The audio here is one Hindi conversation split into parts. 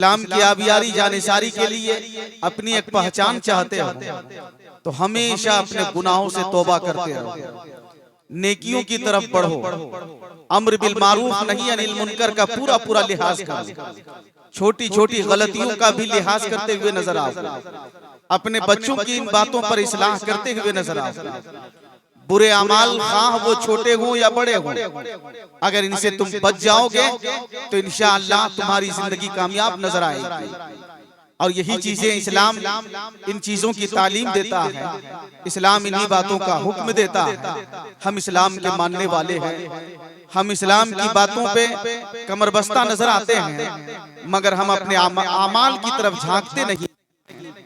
इस्लाम की आबियारी जानिसारी के लिए अपनी एक पहचान चाहते हो तो हमेशा अपने गुनाहों से तौबा करते रहो, नेकियों की तरफ बढ़ो, अम्र बिल मारूफ नहीं अनिल मुनकर का पूरा पूरा लिहाज करो, छोटी छोटी गलतियों का भी लिहाज करते हुए नजर आओ, अपने बच्चों की इन बातों पर इस्लाह करते हुए नजर आओ। बुरे अमाल खां वो छोटे हों या बड़े हों, अगर इनसे तुम बच जाओगे तो इंशाअल्लाह तुम्हारी जिंदगी कामयाब नजर आएगी। और यही चीजें इस्लाम इन चीजों की तालीम देता है, इस्लाम इन्हीं बातों का हुक्म देता है। हम इस्लाम के मानने वाले हैं, हम इस्लाम की बातों पे कमरबस्ता नजर आते हैं, मगर हम अपने अमाल की तरफ झांकते नहीं।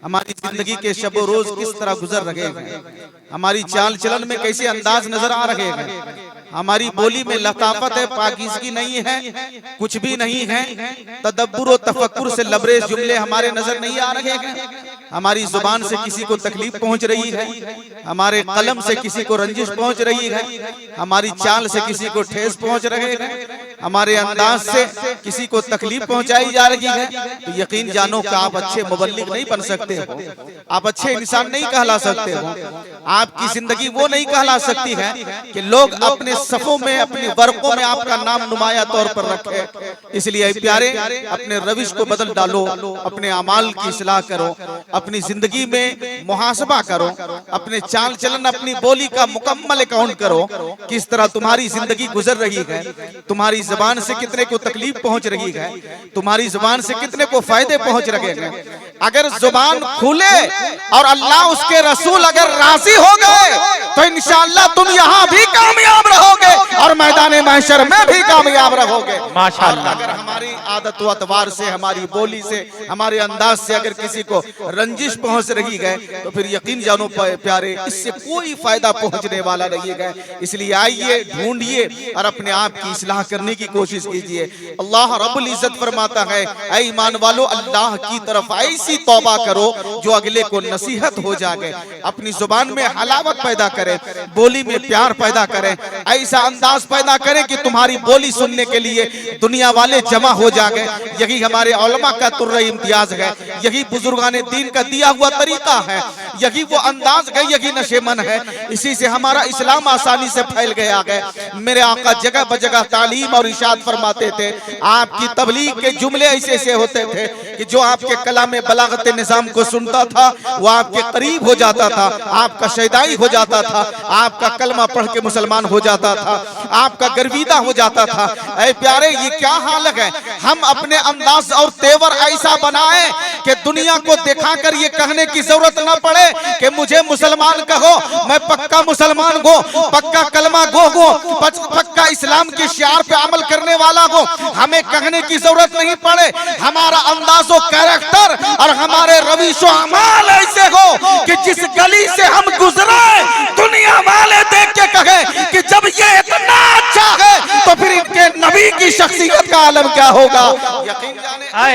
हमारी जिंदगी के शब रोज किस तरह गुजर रहे हैं, हमारी चाल चलन में कैसे अंदाज नजर आ रहे हैं, हमारी बोली में लताफत है, पाकीज़गी नहीं है, कुछ भी नहीं है, तदब्बुर और तफक्कुर से लबरेज जुमले हमारे नजर नहीं आ रहे हैं, हमारी जुबान से किसी को तकलीफ पहुंच रही है, हमारे कलम से किसी को रंजिश पहुंच रही है, हमारी चाल से किसी को ठेस पहुंच रहे हैं, हमारे अंदाज से किसी को तकलीफ पहुंचाई जा रही है, तो यकीन जानो कि आप अच्छे मुबल्लिग नहीं बन सकते हो, आप अच्छे इंसान नहीं कहला सकते हो। आपकी जिंदगी वो नहीं कहला सकती है कि लोग अपने सफों में, अपने वर्कों में आपका नाम नुमाया तौर पर रखे। इसलिए प्यारे, अपने रविश को बदल डालो, अपने अमाल की इस्लाह करो, अपनी जिंदगी में मुहासबा करो, अपने चाल चलन, अपनी बोली का मुकम्मल अकाउंट करो, किस तरह तुम्हारी जिंदगी गुजर रही है, तुम्हारी जुबान से कितने को तकलीफ पहुंच रही है, तुम्हारी जुबान से कितने को फायदे पहुंच रहे हैं। अगर जुबान खुले और अल्लाह उसके रसूल अगर राजी हो गए तो इंशाअल्लाह तुम यहाँ भी कामयाब रहोगे और मैदान महशर में भी कामयाब रहोगे माशाअल्लाह। अगर हमारी आदत व अतवार से, हमारी बोली से, हमारे अंदाज से अगर किसी को रंजिश पहुंच रही है तो फिर यकीन जानो प्यारे, इससे कोई फायदा पहुंचने वाला नहीं है। इसलिए आइए, ढूंढिए और अपने आप की इस्लाह करने की कोशिश कीजिए। अल्लाह रब्बुल इज्जत फरमाता है, ऐ ईमान वालों, अल्लाह की तरफ ऐसी तौबा करो जो अगले को नसीहत हो जाए, अपनी जुबान में हलावत पैदा करे, बोली में प्यार पैदा करे, ऐसा अंदाज पैदा करे कि तुम्हारी बोली सुनने के लिए दुनिया वाले जमा हो जाए। यही हमारे उलमा का तुर्र इम्तियाज है, यही बुजुर्गाने दीन का दिया हुआ तरीका है, यही वो अंदाज है, यही नशेमन है। इसी से हमारा इस्लाम आसानी से फैल गया है। मेरे आका जगह बजगह तालीम और इरशाद फरमाते थे, आपकी तबलीग के जुमले ऐसे ऐसे होते थे कि जो आपके कलाम बलागत निजाम को सुनता था वो आपके करीब हो जाता था, आपका शहीदाई हो जाता था, आपका कलमा पढ़ के मुसलमान हो जाता था, आपका गर्विदा हो जाता था। ऐ प्यारे, ये क्या हाल है, हम अपने अंदाज और तेवर ऐसा बनाए कि दुनिया को दिखाकर ये कहने की जरूरत न पड़े कि मुझे मुसलमान कहो, मैं पक्का मुसलमान गो, पक्का कलमा गो, पक्का इस्लाम के शियार पे अमल करने वाला गो, हमें कहने की जरूरत नहीं पड़े। हमारा अंदाजो कैरेक्टर और हमारे रविशो अमाल ऐसे हो कि जिस गली से हम गुजरे दुनिया वाले देख के कहे कि जब ये इतना अच्छा है तो फिर इनके नबी की शख्सियत का आलम क्या होगा। यकीन जाने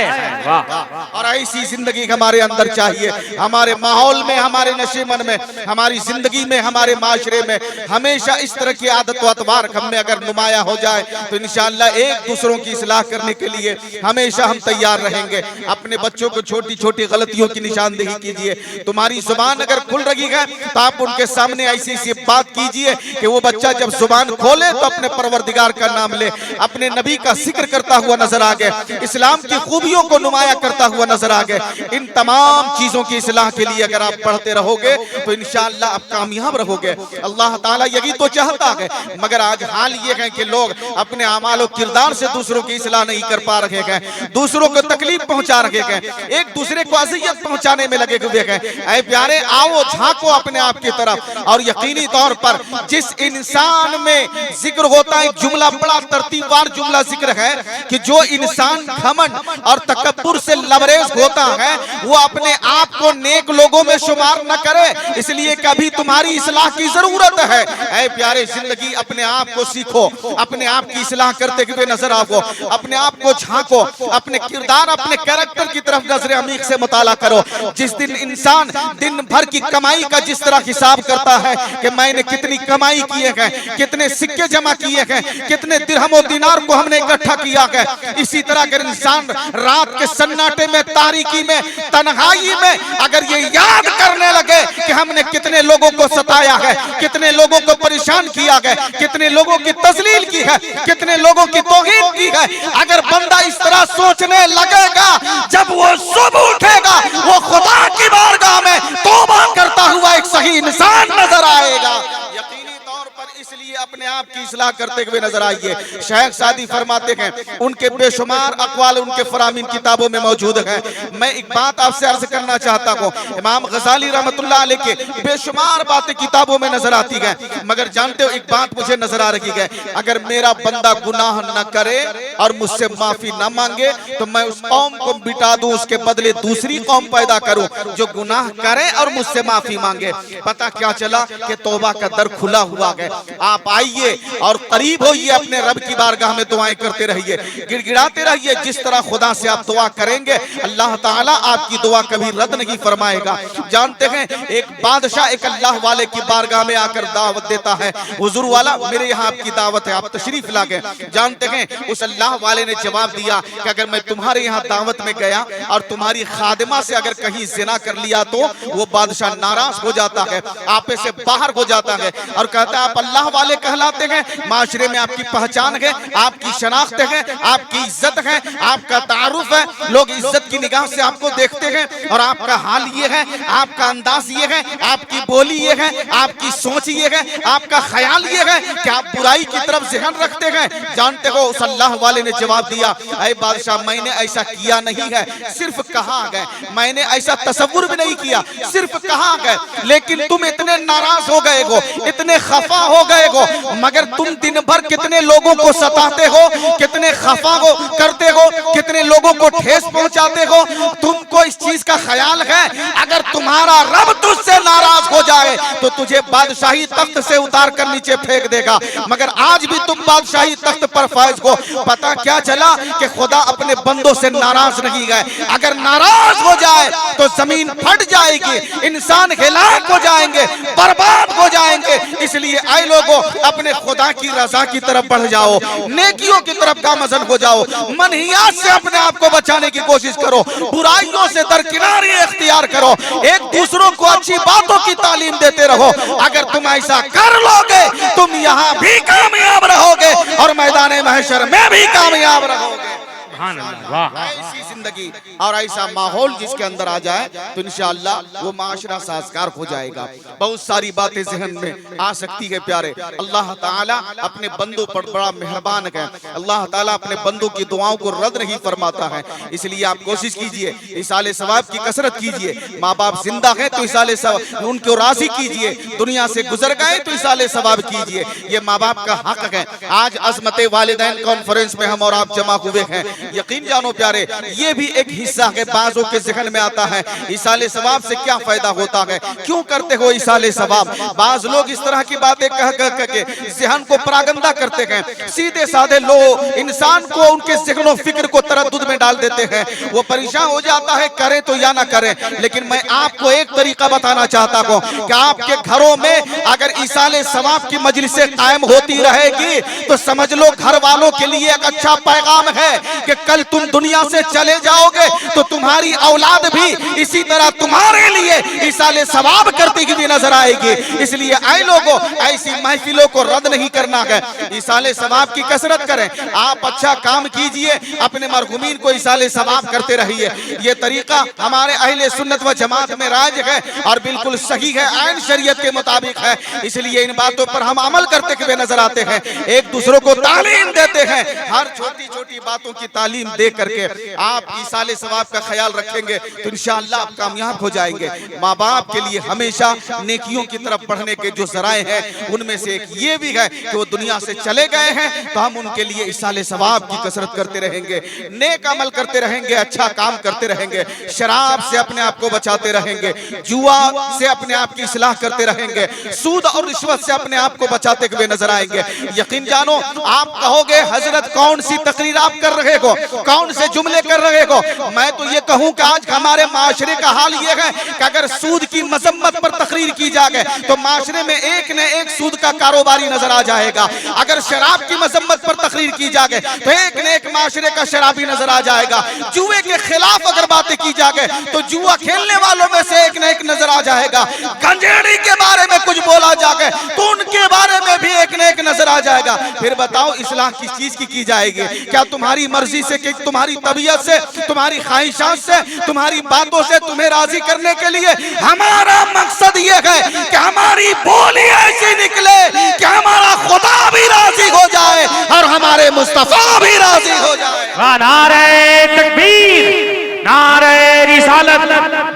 और ऐसी जिंदगी हमारे अंदर चाहिए, हमारे माहौल में, हमारे नशेमन में, हमारी जिंदगी में, हमारे माशरे में हमेशा इस तरह की आदत व अतवार हम में अगर नुमाया हो जाए तो इंशाअल्लाह एक दूसरों की इस्लाह करने के लिए हमेशा हम तैयार रहेंगे। अपने बच्चों को छोटी छोटी गलतियों की निशानदेही कीजिए। तुम्हारी जुबान अगर खुल रही है तो आप उनके सामने ऐसी ऐसी बात कीजिए कि वो बच्चा जब जुबान खोले तो अपने परवरदिगार का नाम ले, अपने नबी का जिक्र करता हुआ नजर आ गए, इस्लाम की खूबियों को नुमाया करता हुआ नजर आ गए। इन तमाम चीजों की इस्लाह के लिए अगर आप पढ़ते रहोगे तो इंशाअल्लाह आप कामयाब रहोगे। अल्लाह ताला यही तो चाहता है, मगर आज हाल ये है कि लोग अपने अमाल और किरदार से दूसरों की इस्लाह नहीं कर पा रहे हैं, दूसरों को तकलीफ पहुंचा रहे हैं, एक दूसरे को अज़ियत पहुंचाने में लगे हुए हैं। ऐ प्यारे, आओ झांको अपने आप की तरफ और यकीनी तौर पर जिस इंसान में जिक्र होता है, जुमला बड़ा तरतीबवार जुमला जिक्र है कि जो इंसान घमंड और तकब्बुर से लबरेज होता है वो अपने आप को नेक लोगों में शुमार न करे। इसलिए कभी तुम्हारी इस्लाह की जरूरत है। ऐ प्यारे, जिंदगी अपने आप को सीखो, अपने आप की इस्लाह करते हुए नजर आओ, अपने आप को झांको, अपने किरदार, अपने कैरेक्टर की तरफ नजर अमीक से मुताला करो। जिस दिन इंसान दिन भर की कमाई का जिस तरह हिसाब करता है कि मैंने कितनी कमाई किए हैं, कितने सिक्के जमा किए हैं, कितने दिरहम और दिनार को हमने इकट्ठा किया किया है। इसी तरह अगर इंसान रात के सन्नाटे में, तारीकी में, तन्हाई में अगर ये याद करने लगे कि हमने कितने लोगों को सताया है, कितने लोगों को परेशान किया है, कितने लोगों की तजलील की है, कितने लोगों की तौहीन की है, अगर बंदा इस तरह सोचने लगेगा, जब वो सुबह उठेगा वो खुदा की बारगाह में तौबा करता हुआ एक सही इंसान नजर आएगा। यकीनी तौर पर इसलिए अपने आप की इस्लाह करते हुए नजर आइए। शेख सादी फरमाते हैं, उनके बेशुमार अक़वाल उनके फरामीन किताबों में मौजूद है। मैं एक बात आपसे अर्ज करना चाहता हूँ, इमाम गज़ाली रहमतुल्लाह अलैह के बेशुमार बातें किताबों में नजर आती है, मगर जानते हो एक बात मुझे नजर आ रही है, अगर मेरा बंदा गुनाह न करे और मुझसे माफी न मांगे तो मैं उस कौम को मिटा दूं, उसके बदले दूसरी कौम पैदा करूं जो गुनाह करे और मुझसे माफी मांगे। पता क्या चला कि तौबा का दर खुला हुआ है। आप आइए और करीब होइए, अपने रब की बारगाह में दुआएं करते रहिए, गिड़गिड़ाते रहिए। जिस तरह खुदा से आप दुआ करेंगे अल्लाह ताला आपकी दुआ कभी रद्द नहीं फरमाएगा। जानते हैं एक बादशाह एक अल्लाह वाले की बारगाह में आकर दावत देता है, हुजूर वाला मेरे यहाँ आपकी दावत है, आप तशरीफ ला गए। जानते हैं उस अल्लाह वाले ने जवाब दिया कि अगर मैं तुम्हारे यहाँ दावत में गया और तुम्हारी खादिमा से अगर कहीं जिना कर लिया तो वो बादशाह नाराज हो जाता है, आपे से बाहर हो जाता है और कहता है आप अल्लाह वाले कहलाते हैं, माशरे में आपकी पहचान है, आपकी शनाख्त है, आपकी इज्जत है, आपका तारुफ है, लोग इज्जत की निगाह से आपको देखते हैं और आपका हाल ये है, आपका अंदाज ये है, आपकी बोली ये है, आपकी सोच ये है, आपका ख्याल ये है कि आप बुराई की तरफ ज़हन रखते हैं। जानते हो उस अल्लाह वाले ने जवाब दिया, ऐ बादशाह मैंने ऐसा किया नहीं है, सिर्फ कहा गए, मैंने ऐसा तसव्वुर भी नहीं किया, सिर्फ कहा गए, लेकिन तुम इतने नाराज हो गए हो, इतने खफा हो गए हो, मगर तुम दिन भर कितने लोगों को सताते हो, कितने खफा हो करते हो, कितने लोगों को ठेस पहुंचाते हो। तुमको इस चीज का ख्याल है अगर तुम्हारा रब तुझसे नाराज हो जाए तो तुझे बादशाही तख्त से उतार कर नीचे फेंक देगा, मगर आज भी तुम बादशाही तख्त पर फायज हो। पता क्या चला कि खुदा अपने बंदों से नाराज नहीं गए, अगर नाराज हो जाए तो जमीन फट जाएगी, इंसान हिलाक हो जाएंगे, बर्बाद हो जाएंगे। इसलिए आए लोगों अपने खुदा की रजा की तरफ बढ़ जाओ, नेकियों की तरफ गामज़न हो जाओ, मनहियात से अपने आप को बचाने की कोशिश करो, बुराइयों से दरकिनारी इख्तियार करो, एक दूसरों को अच्छी बातों की तालीम देते रहो। अगर तुम ऐसा कर लोगे तुम यहाँ भी कामयाब रहोगे और मैदान महशर में भी कामयाब रहोगे। ऐसी जिंदगी और ऐसा माहौल जिसके अंदर आ जाए तो इंशाअल्लाह वो माशरा साजगार हो जाएगा। बहुत सारी बातें जहन में आ सकती है प्यारे, अल्लाह ताला अपने बंदों पर बड़ा मेहरबान है, अल्लाह ताला अपने बंदों की दुआओं को रद्द नहीं फरमाता है। इसलिए आप कोशिश कीजिए, इसाले सवाब की कसरत कीजिए। माँ बाप जिंदा है तो इसाले सवाब उनको राजी कीजिए, दुनिया से गुजर गए तो इसाले सवाब कीजिए, ये माँ बाप का हक है। आज अज़मत वालिदैन कॉन्फ्रेंस में हम और आप जमा हुए हैं, यकीन जानो प्यारे ये भी एक हिस्सा है, बाजों के ज़हन में आता है इसाले सवाब से क्या फायदा होता है, क्यों करते हो इसाले सवाब। बाज लोग इस तरह की बातें कह कह के ज़हन को परागंदा करते हैं, सीधे साधे लोग इंसान को उनके ज़हन फिक्र को तरद्दुद में डाल देते हैं, वो परेशान हो जाता है करें तो या ना करें। लेकिन मैं आपको एक तरीका बताना चाहता हूँ कि आपके घरों में अगर इसाले सवाब की मजलिसें कायम होती रहेगी तो समझ लो घर वालों के लिए एक अच्छा पैगाम है कि कल तुम दुनिया से चले जाओगे तो तुम्हारी औलाद भी इसी तरह तुम्हारे लिए इसाले सवाब करती हुई नजर आएगी। इसलिए आए लोगों ऐसी महफिलों को रद्द नहीं करना है, इसाले सवाब की कसरत करें, आप अच्छा काम कीजिए, अपने मरहुमीन को इसाले सवाब करते रहिए। ये तरीका हमारे अहले सुन्नत व जमात में राज है और बिल्कुल सही है, आइन शरीयत के मुताबिक है। इसलिए इन बातों पर हम अमल करते हुए नजर आते हैं, एक दूसरों को तालीम देते हैं, हर छोटी छोटी बातों की तालीम दे करके आप इसाले सवाब का ख्याल रखेंगे तो इंशाअल्लाह आप कामयाब हो जाएंगे। माँ बाप के लिए हमेशा नेकियों की तरफ बढ़ने के जो जराए हैं उनमें से एक ये भी है कि वो दुनिया से चले गए हैं तो हम उनके लिए इसाले सवाब की कसरत करते रहेंगे, नेक अमल करते रहेंगे, अच्छा काम करते रहेंगे, शराब से अपने आप को बचाते रहेंगे, जुआ से अपने आप की इस्लाह करते रहेंगे, सूद और रिश्वत से अपने आप को बचाते हुए नजर आएंगे। यकीन जानो आप कहोगे हजरत कौन सी तकरीर आप कर रहे हो, कौन से जुमले कर रहे हो, मैं तो ये ये कहूं कि आज हमारे माशरे का हाल ये है कि अगर सूद की मजम्मत पर तकरीर की जाए तो माशरे में एक न एक सूद का कारोबारी नजर आ जाएगा। अगर शराब की मजम्मत पर तकरीर की जाए तो एक न एक माशरे का शराबी नजर आ जाएगा। जुए के खिलाफ अगर बातें की जाए तो जुआ खेलने वालों में से एक न एक नजर आ जाएगा। गंजेड़ी के बारे में कुछ बोला जाए तो उनके बारे में भी एक न एक नजर आ जाएगा। फिर बताओ इस्लाह किस चीज की जाएगी? क्या तुम्हारी मर्जी से, कि तुम्हारी तबीयत से, तुम्हारी ख्वाहिशात से, तुम्हारी बातों से तुम्हें राजी करने के लिए? हमारा मकसद ये है कि हमारी बोली ऐसी निकले कि हमारा खुदा भी राजी हो जाए और हमारे मुस्तफा भी राजी हो जाए। नारे तकबीर, नारे रिसालत,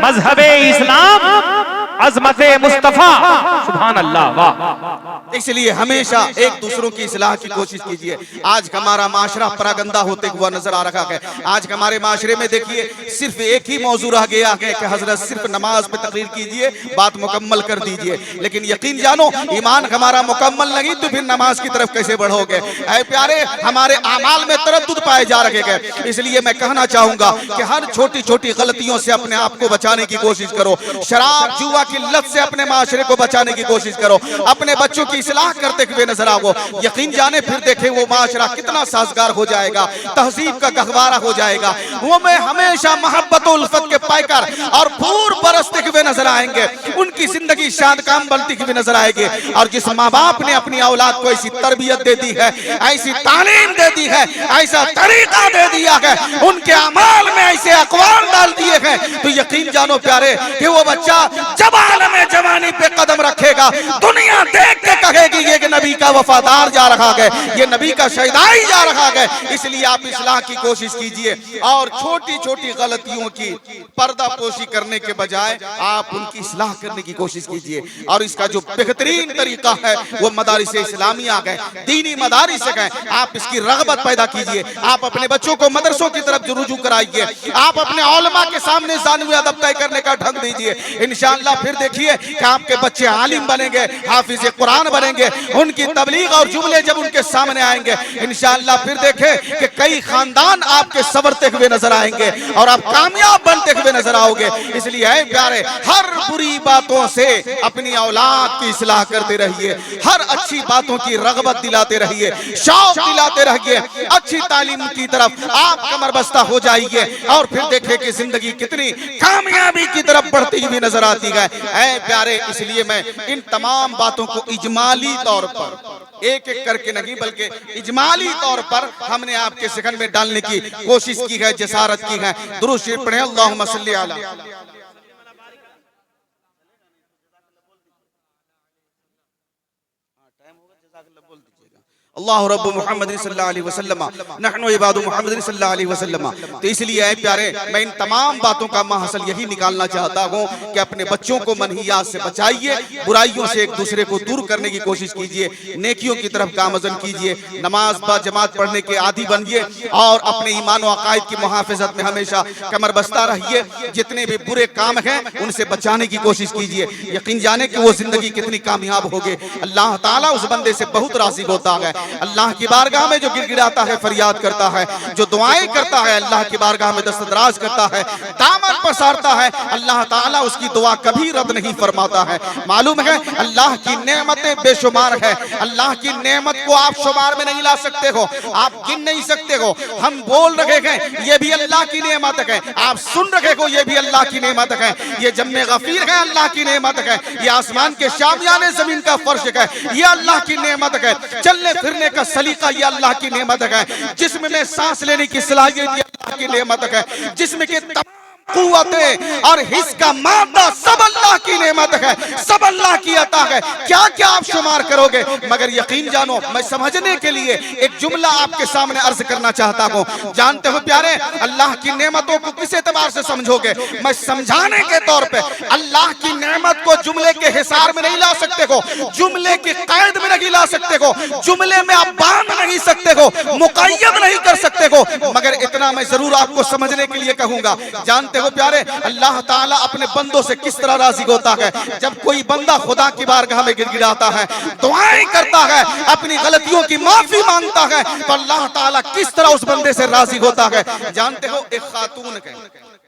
मजहबे इस्लाम, अज़मते मुस्तफा, सुभान अल्लाह, वाह। इसलिए हमेशा एक दूसरों की इस्लाह की कोशिश कीजिए। आज हमारा माशरा परागंदा होते हुआ नजर आ रहा है। आज हमारे माशरे में देखिए सिर्फ एक ही मौजू रह गया है कि हजरत सिर्फ नमाज पे तकरीर कीजिए, बात मुकम्मल कर दीजिए। लेकिन यकीन जानो ईमान हमारा मुकम्मल नहीं तो फिर नमाज की तरफ कैसे बढ़ोगे? ऐ प्यारे, हमारे आमाल में तरद्दुद पाए जा रहे हैं। इसलिए मैं कहना चाहूंगा कि हर छोटी छोटी गलतियों से अपने आप को बचाने की कोशिश करो। शराब जुआ की लत से अपने माशरे को बचाने की कोशिश करो। अपने बच्चों की इस्लाह करते हुए नजर आओ। यकीन जाने फिर देखे वो माशरा कितना साजगार हो जाएगा, तहजीब का गहवारा हो जाएगा। वो में हमेशा मोहब्बत और उल्फत के पायकर और फूर बरसते हुए नजर आएंगे। उनकी जिंदगी शादकाम बनती हुई नजर आएगी। और जिस माँ बाप ने अपनी औलाद को ऐसी तरबियत दे दी है, ऐसी तालीम दे दी है, ऐसा तरीका दे दिया है, उनके अमाल में ऐसे अक़वाल डाल दिए हैं, तो यकीन जानो प्यारे कि वो बच्चा जब आलम जवानी पे कदम रखेगा दुनिया देख के कहेगी ये नबी का वफादार जा रहा है, ये नबी का शहीदाई जा रहा है। इसलिए आप इस्लाह की कोशिश कीजिए और छोटी छोटी गलतियों की पर्दापोशी करने के बजाय आप उनकी इस्लाह करने की कोशिश कीजिए। और इसका जो बेहतरीन तरीका है वो मदारिस इस्लामिया है, दीनी मदारिस है। आप इसकी रग़बत पैदा कीजिए। आप अपने बच्चों को मदरसों की तरफ रुजू कराइए। आप अपने औलमा के सामने ज़ानुए अदब तय करने का ढंग दीजिए। इंशाअल्लाह फिर देखिए कि आपके बच्चे आलिम बनेंगे, हाफिज़ कुरान बनेंगे। उनकी तबलीग और जुमले जब उनके सामने आएंगे इंशाअल्लाह फिर देखें कि कई खानदान आपके संवरते हुए नजर आएंगे और आप कामयाब बनते हुए नजर आओगे। इसलिए है प्यारे, हर बुरी बातों से अपनी औलाद की इस्लाह करते रहिए। हर अच्छी बातों की रग़बत दिलाते रहिए, शौक दिलाते रहिए। अच्छी तालीम की तरफ आप कमरबस्ता हो जाइए और फिर देखें कि जिंदगी कितनी कामयाबी की तरफ बढ़ती हुई नजर आती है। ऐ प्यारे, इसलिए मैं इन तमाम बातों को इजमाली तौर पर एक एक करके नहीं बल्कि इजमाली तौर पर हमने आपके सिखन में डालने की कोशिश की है, जसारत की है। दुरूद शरीफ पढ़ें, अल्लाहुम्मा सल्ली अला। अल्लाह रब्बु मुहम्मद सल्लल्लाहु अलैहि वसल्लम नहनु इबादु मुहम्मद सल्लल्लाहु अलैहि वसल्लम। तो इसलिए है प्यारे, मैं इन तमाम बातों का महसल यही निकालना चाहता हूँ कि अपने बच्चों को मनहियात से बचाइए, बुराइयों से एक दूसरे को दूर करने की कोशिश कीजिए, नेकियों की तरफ गामज़न कीजिए, नमाज बा जमात पढ़ने के आदी बनिए और अपने ईमान व अकायद की मुहाफ़िज़त में हमेशा कमर बस्ता रहिए। जितने भी बुरे काम हैं उनसे बचाने की कोशिश कीजिए। यकीन जाने कि वो जिंदगी कितनी कामयाब होगी। अल्लाह ताला उस बंदे से बहुत राज़ी होता है। अल्लाह की बारगाह में जो गिड़गिड़ाता है, फरियाद करता है, जो दुआएं करता है, अल्लाह की बारगाह में दस्तदराज करता है, दामन पसारता है, अल्लाह ताला उसकी दुआ कभी रद्द नहीं फरमाता है। मालूम है अल्लाह की नेमतें बेशुमार है। अल्लाह की नेमत को आप शुमार में नहीं ला सकते हो, आप गिन नहीं सकते हो। हम बोल रहे हैं ये भी अल्लाह की नेमत है, आप सुन रहे हो ये भी अल्लाह की नेमत है। ये जम्मे गफीर है अल्लाह की नेमत है, ये आसमान के शामियाने जमीन का फर्श है, ये अल्लाह की नेमत है। चलने फिरने का सलीका ये अल्लाह की नेमत है। जिस्म में सांस लेने की सलाहियत ये अल्लाह की नेमत है। जिस्म के कुव्वतें और हिस्स का मादा सब अल्लाह की नेमत है, सब अल्लाह की अता है। क्या क्या आप शुमार करोगे? मगर यकीन जानो, मैं समझने के लिए एक जुमला आपके सामने अर्ज करना चाहता हूँ। जानते हो प्यारे, अल्लाह की नेमतों को किस एतबार से समझोगे? मैं समझाने के तौर पे अल्लाह की नेमत को जुमले के हिसार में नहीं ला सकते हो, जुमले की कैद में नहीं ला सकते हो, जुमले में आप बांध नहीं सकते हो, मुक़य्यद नहीं कर सकते हो। मगर इतना मैं जरूर आपको समझने के लिए कहूंगा। जानते हो प्यारे, अल्लाह ताला अपने बंदों से किस तरह राजी होता है? जब कोई बंदा खुदा की बारगाह में गिड़गिड़ाता है, दुआएं करता है, अपनी गलतियों की माफी मांगता है, तो अल्लाह ताला किस तरह उस बंदे से राजी होता है? जानते हो, एक खातून है,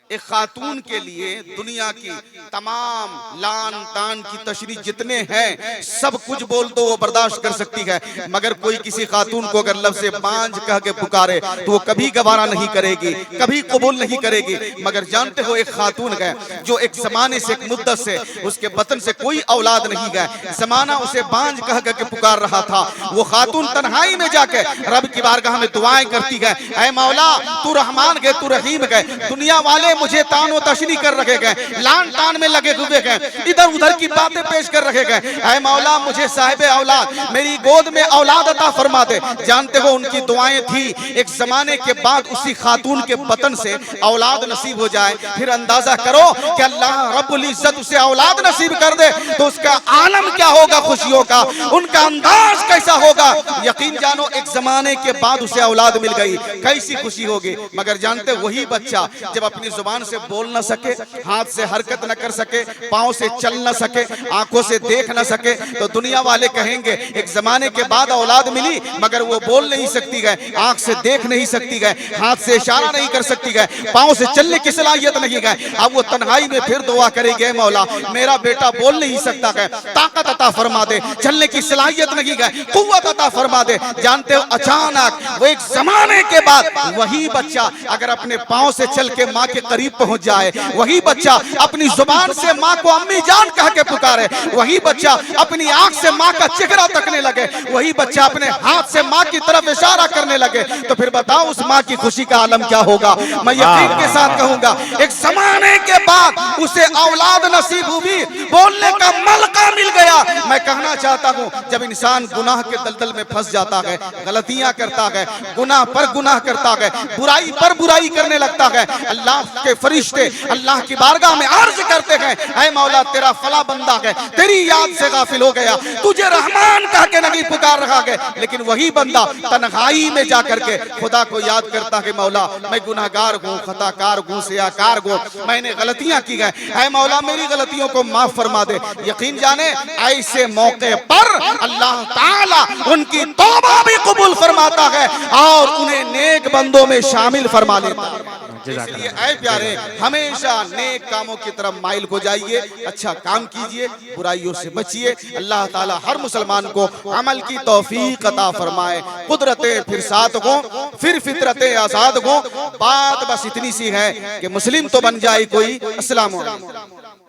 एक खातून के लिए दुनिया की तमाम लान तान की तशरीह जितने हैं सब कुछ बोल दो वो बर्दाश्त कर सकती है, मगर कोई किसी खातून को अगर लफ्ज़ बांझ कह के पुकारे तो वो कभी गवारा नहीं करेगी, कभी कबूल नहीं करेगी। मगर जानते हो एक खातून है जो एक जमाने से, एक मुद्दत से उसके बतन से कोई औलाद नहीं गए, जमाना उसे बांझ कह के पुकार रहा था। वो खातून तन्हाई में जाके रब की बारगाह में दुआएं करती है, ऐ मौला तू रहमान है, तू रहीम है, दुनिया वाले मुझे तानो तशरी कर रखे गए, लान तान में लगे हुए गए, इधर उधर की बातें पेश कर रखे गए, ऐ मौला मुझे साहिब औलाद, मेरी गोद में औलाद अता फरमा दे। जानते हो उनकी दुआएं थी एक जमाने के बाद उसी खातून के बतन से औलाद नसीब हो जाए। फिर अंदाजा करो कि अल्लाह रब्बुल इज्जत उसे औलाद नसीब कर दे तो उसका आलम क्या होगा, खुशियों का उनका अंदाज कैसा होगा। यकीन जानो एक जमाने के बाद उसे औलाद मिल गई, कैसी खुशी होगी। मगर जानते वही बच्चा जब अपनी जुबान से बोल न सके, हाथ से हरकत न कर सके, पांव से चल न सके, आंखों से देख न सके, तो दुनिया वाले कहेंगे एक जमाने के बाद औलाद मिली मगर वो बोल नहीं सकती है, आंख से देख नहीं सकती है, हाथ से इशारा नहीं कर सकती है, पांव से चलने की सलाहियत नहीं है। अब वो तन्हाई में फिर दुआ करेंगे, मौला मेरा बेटा बोल नहीं सकता है, ताकत अता फरमा दे, चलने की सलाहियत नहीं है, कुव्वत अता फरमा दे। जानते हो अचानक वो एक जमाने के बाद वही बच्चा अगर अपने पांव से चल के माँ के करीब पहुंच जाए, वही बच्चा अपनी जुबान से माँ को अम्मी जान कह के पुकारे, वही बच्चा अपनी आंख से माँ का चेहरा तकने लगे, वही बच्चा अपने हाथ से माँ की तरफ इशारा करने लगे, तो फिर बताओ उस माँ की खुशी का आलम क्या होगा। मैं यकीन के साथ कहूंगा एक जमाने के बाद उसे औलाद नसीब हुई, बोलने का मौका मिल गया। मैं कहना चाहता हूँ जब इंसान गुनाह के दलदल में फंस जाता है, गलतियां करता है, गुनाह पर गुनाह करता है, बुराई पर बुराई करने लगता है, अल्लाह के फरिश्ते अल्लाह की बारगाह में अर्ज करते हैं, ऐ मौला तेरा फला बंदा है तेरी याद से गाफिल हो गया, तुझे रहमान कह के नहीं पुकार रहा है, लेकिन वही बंदा तन्हाई में जाकर के खुदा को याद करता है, मौला मैं गुनाहगार हूँ, खताकार हूँ, सियाकार हूँ, मैंने गलतियां की है, ऐ मौला मेरी गलतियों को माफ फरमा दे। यकीन जाने ऐसे मौके पर अल्लाह ताला उनकी तौबा भी कबूल फरमाता है और उन्हें नेक बंदों में शामिल फरमा लेता है। इसलिए ऐ प्यारे हमेशा नेक कामों की तरफ माइल हो जाइए, अच्छा काम कीजिए, बुराइयों से बचिए। अल्लाह ताला हर मुसलमान को अमल की तौफीक अता फरमाए, कुदरतें फिर साथ हो, फिर फितरतें आजाद हो। बात बस इतनी सी है कि मुस्लिम तो बन जाए कोई। अस्सलाम वालेकुम।